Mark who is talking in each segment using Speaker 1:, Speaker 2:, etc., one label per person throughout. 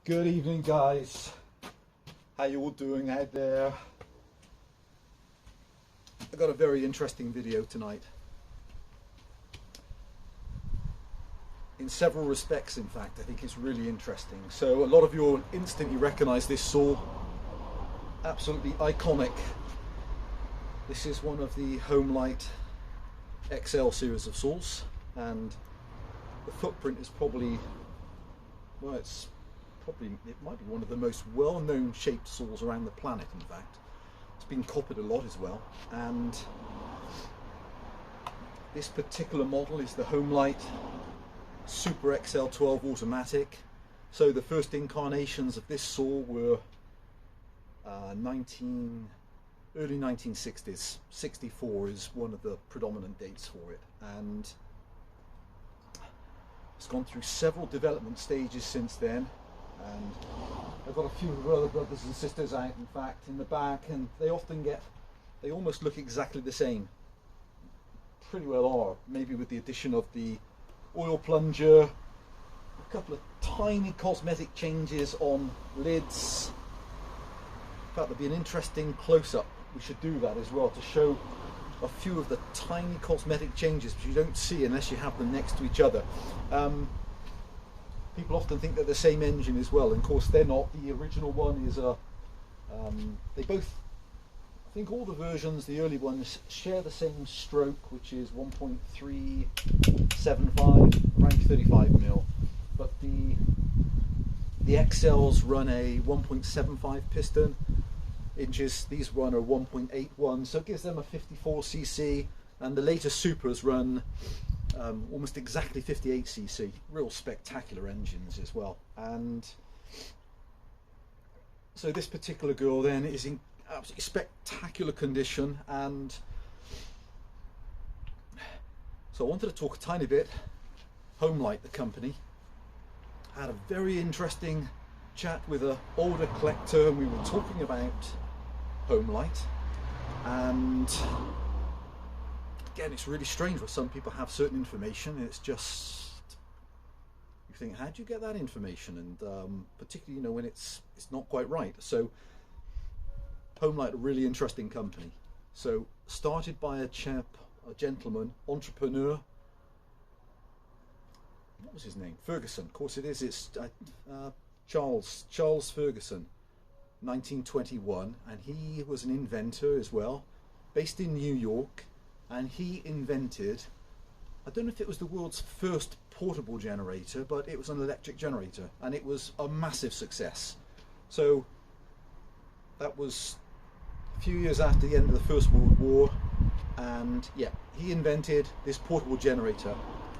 Speaker 1: Good evening, guys. How you all doing out there? I've got a very interesting video tonight. In several respects, in fact, I think it's really interesting. So a lot of you will instantly recognize this saw. Absolutely iconic. This is one of the Homelite XL series of saws, and the footprint is probably, well, it might be one of the most well-known shaped saws around the planet, in fact. It's been copied a lot as well, and this particular model is the Homelite Super XL12 Automatic. So the first incarnations of this saw were early 1960s. 64 is one of the predominant dates for it, and it's gone through several development stages since then. And I've got a few of other brothers and sisters out, in fact, in the back, and they almost look exactly the same. Pretty well are, maybe with the addition of the oil plunger, a couple of tiny cosmetic changes on lids. In fact, there'll be an interesting close-up. We should do that as well, to show a few of the tiny cosmetic changes which you don't see unless you have them next to each other. People often think they're the same engine as well, and of course they're not. The original one is they both, I think all the versions, the early ones, share the same stroke, which is 1.375, around 35mm, but the XLs run a 1.75 piston inches. These run a 1.81, so it gives them a 54cc, and the later Supers run almost exactly 58cc. Real spectacular engines as well. And so this particular girl then is in absolutely spectacular condition, and so I wanted to talk a tiny bit. Homelite, the company, had a very interesting chat with an older collector, and we were talking about Homelite. And again, it's really strange where some people have certain information and it's just, you think, how do you get that information? And particularly, you know, when it's not quite right. So Homelite, a really interesting company. So started by a gentleman, entrepreneur. What was his name? Ferguson. Of course it is. It's Charles Ferguson, 1921, and he was an inventor as well, based in New York. And he invented, I don't know if it was the world's first portable generator, but it was an electric generator, and it was a massive success. So that was a few years after the end of the First World War, and yeah, he invented this portable generator.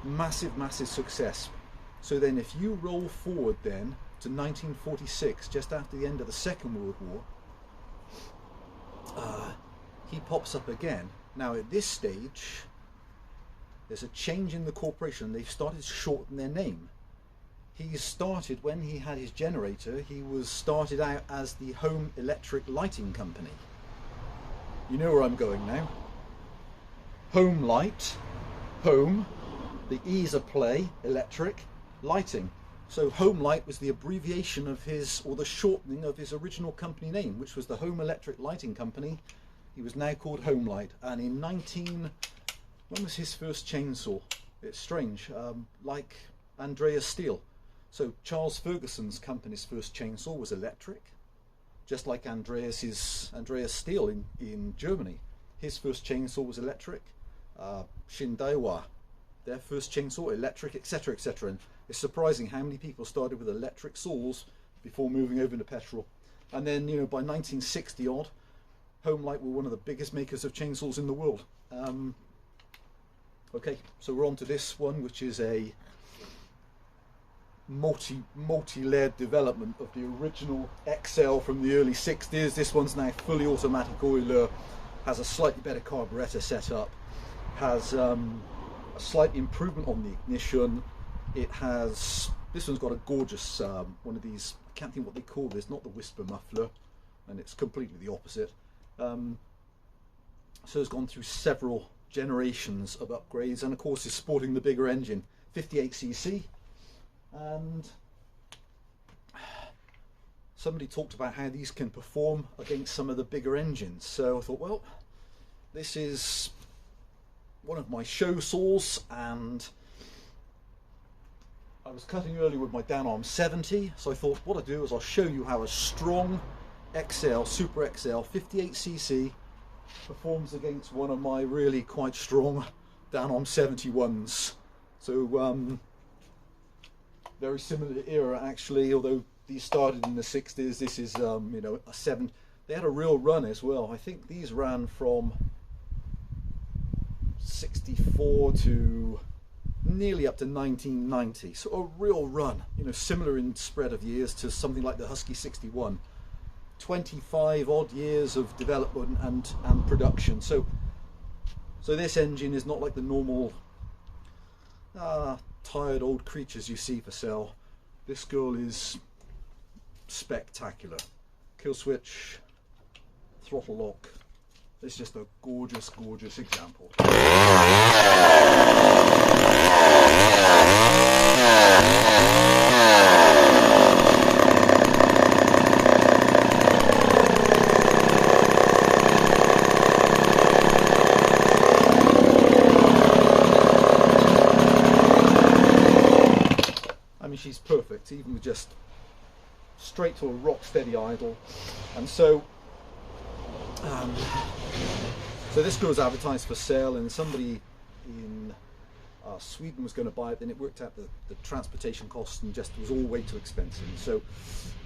Speaker 1: Massive success. So then if you roll forward then to 1946, just after the end of the Second World War, he pops up again. Now at this stage, there's a change in the corporation. They've started to shorten their name. He started, when he had his generator, he was started out as the Home Electric Lighting Company. You know where I'm going now. Homelite, home, the E's of play, electric, lighting. So Homelite was the abbreviation of his, or the shortening of his original company name, which was the Home Electric Lighting Company. He was now called Homelite, and in when was his first chainsaw? It's strange, like Andreas Steel. So Charles Ferguson's company's first chainsaw was electric, just like Andreas Steel in Germany. His first chainsaw was electric. Shindaiwa, their first chainsaw, electric, etc., etc. And it's surprising how many people started with electric saws before moving over to petrol. And then, you know, by 1960 odd, Homelite were one of the biggest makers of chainsaws in the world. Okay, so we're on to this one, which is a multi-layered development of the original XL from the early 60s. This one's now fully automatic oiler, has a slightly better carburettor setup, has a slight improvement on the ignition. It has, this one's got a gorgeous one of these, I can't think what they call this, not the whisper muffler, and it's completely the opposite. So it's gone through several generations of upgrades, and of course is sporting the bigger engine, 58cc. And somebody talked about how these can perform against some of the bigger engines. So I thought, well, this is one of my show saws, and I was cutting earlier with my Danarm 70, so I thought what I'll do is I'll show you how a strong XL, Super XL 58cc performs against one of my really quite strong Danarm 71s. So very similar era actually, although these started in the 60s. This is you know, a 7. They had a real run as well. I think these ran from 64 to nearly up to 1990, so a real run, you know, similar in spread of years to something like the Husky 61. 25 odd years of development and production. So this engine is not like the normal tired old creatures you see for sale. This girl is spectacular. Kill switch, throttle lock. It's just a gorgeous, gorgeous example. I mean, she's perfect, even with just straight to a rock steady idle. And so this girl's advertised for sale, and somebody in Sweden was going to buy it. Then it worked out the transportation costs and just was all way too expensive. So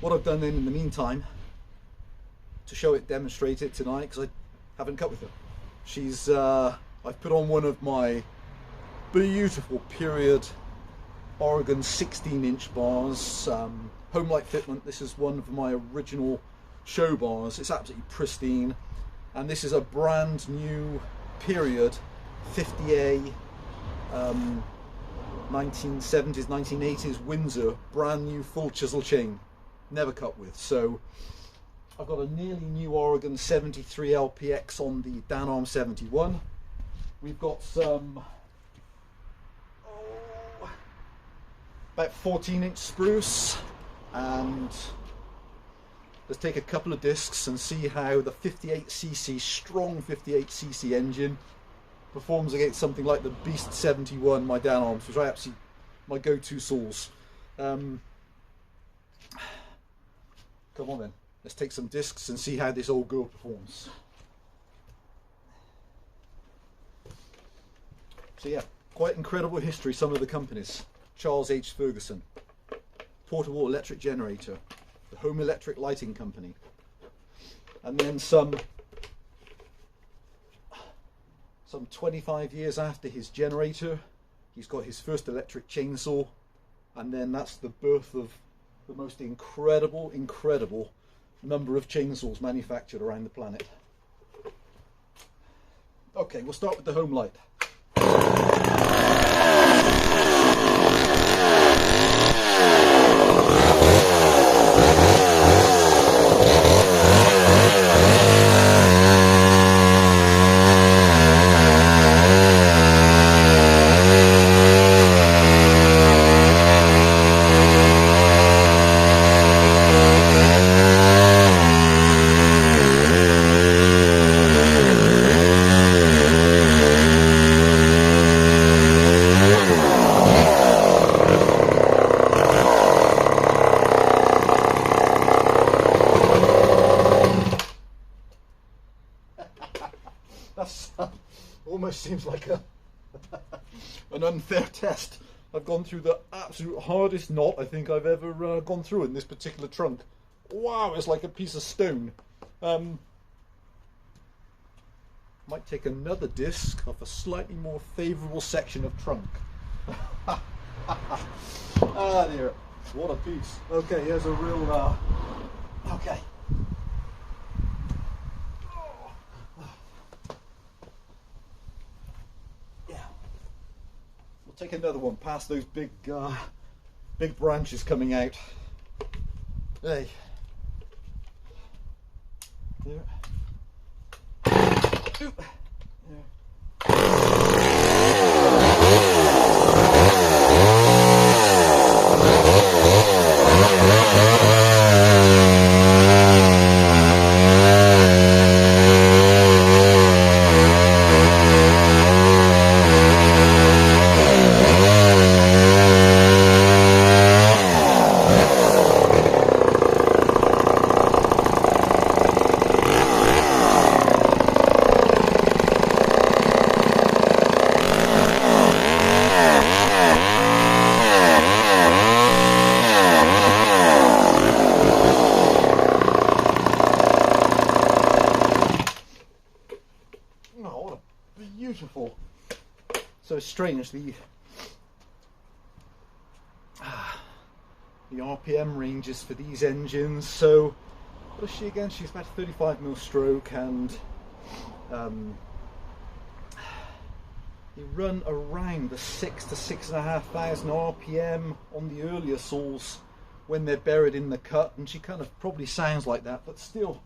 Speaker 1: what I've done then in the meantime to show it, demonstrate it tonight, because I haven't cut with her, she's I've put on one of my beautiful period Oregon 16-inch bars, Homelite fitment. This is one of my original show bars. It's absolutely pristine, and this is a brand new period 50A 1970s 1980s Windsor, brand new full chisel chain, never cut with. So I've got a nearly new Oregon 73 LPX on the Danarm 71. We've got some about 14-inch spruce, and let's take a couple of discs and see how the 58cc, strong 58cc engine performs against something like the Beast 71, my Danarms, which I absolutely, my go-to saws. Come on then, let's take some discs and see how this old girl performs. So yeah, quite incredible history, some of the companies. Charles H. Ferguson, portable electric generator, the Home Electric Lighting Company, and then some 25 years after his generator, he's got his first electric chainsaw, and then that's the birth of the most incredible number of chainsaws manufactured around the planet. Okay, we'll start with the Homelite. That's almost seems like an unfair test. I've gone through the absolute hardest knot I think I've ever gone through in this particular trunk. Wow, it's like a piece of stone. Might take another disc of a slightly more favourable section of trunk. Ah, there. What a piece. Okay, here's a real... okay. Take another one past those big branches coming out. Hey. There. Ooh. There. strange, the RPM ranges for these engines. So what is she again? She's about 35 stroke, and they run around the 6,000 to 6,500 RPM on the earlier saws when they're buried in the cut, and she kind of probably sounds like that, but still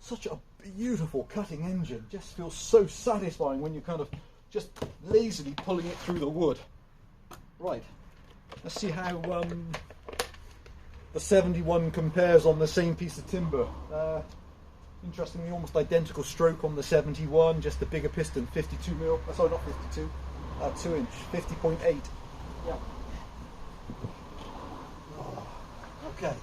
Speaker 1: such a beautiful cutting engine. Just feels so satisfying when you're kind of just lazily pulling it through the wood. Right, let's see how the 71 compares on the same piece of timber. Interestingly, almost identical stroke on the 71, just a bigger piston, 52 mil. Sorry, not 52, 2 inch, 50.8. Yeah. Okay.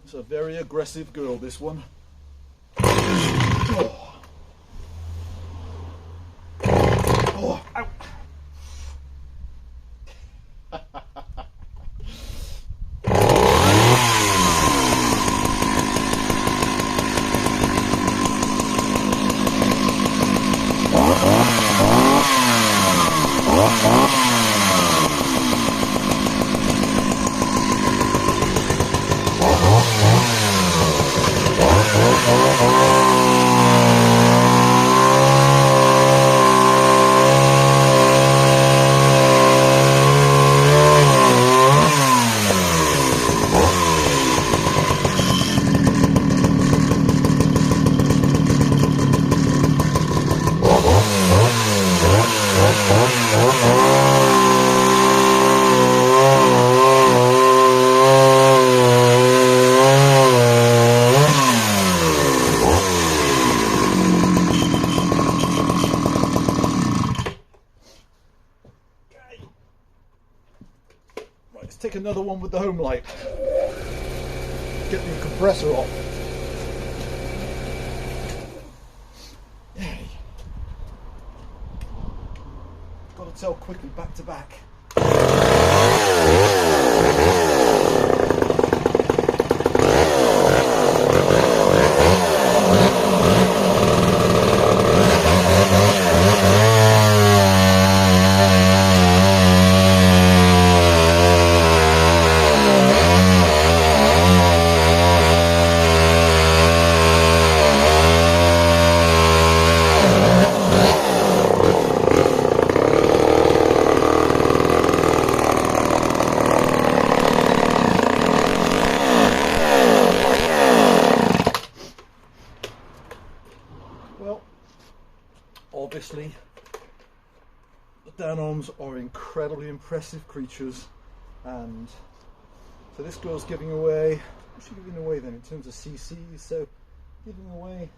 Speaker 1: It's a very aggressive girl, this one. Oh. Oh, ow. Let's take another one with the Homelite. Get the compressor off. Yay. Got to tell quickly, back to back. Obviously, the Danarms are incredibly impressive creatures, and so this girl's giving away, what's she giving away then in terms of cc's? So giving away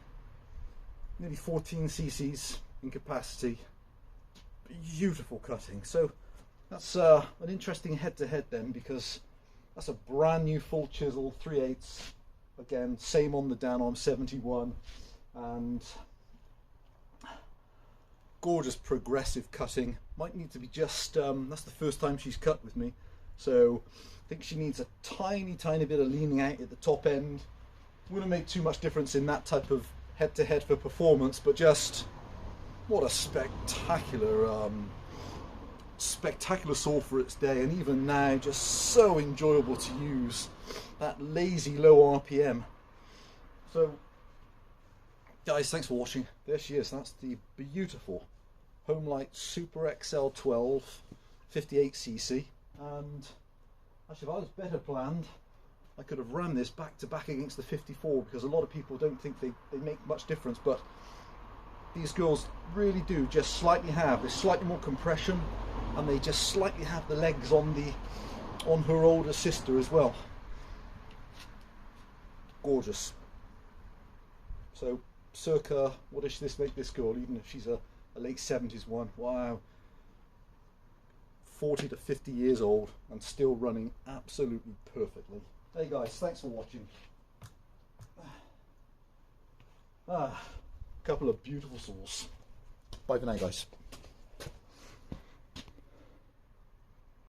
Speaker 1: nearly 14 cc's in capacity. Beautiful cutting. So that's an interesting head-to-head then, because that's a brand new full chisel 3/8. Again, same on the Danarm 71, and gorgeous progressive cutting. Might need to be just, that's the first time she's cut with me, so I think she needs a tiny bit of leaning out at the top end. Wouldn't make too much difference in that type of head-to-head for performance, but just what a spectacular spectacular saw for its day, and even now just so enjoyable to use. That lazy low RPM. So guys, thanks for watching. There she is. That's the beautiful Homelite Super XL12 58cc, and actually if I was better planned, I could have ran this back to back against the 54, because a lot of people don't think they make much difference, but these girls really do just slightly have, there's slightly more compression, and they just slightly have the legs on her older sister as well. Gorgeous. So circa, what does this make this girl, even if she's a late 70s one? Wow, 40 to 50 years old and still running absolutely perfectly. Hey guys, thanks for watching. Couple of beautiful saws. Bye for now guys.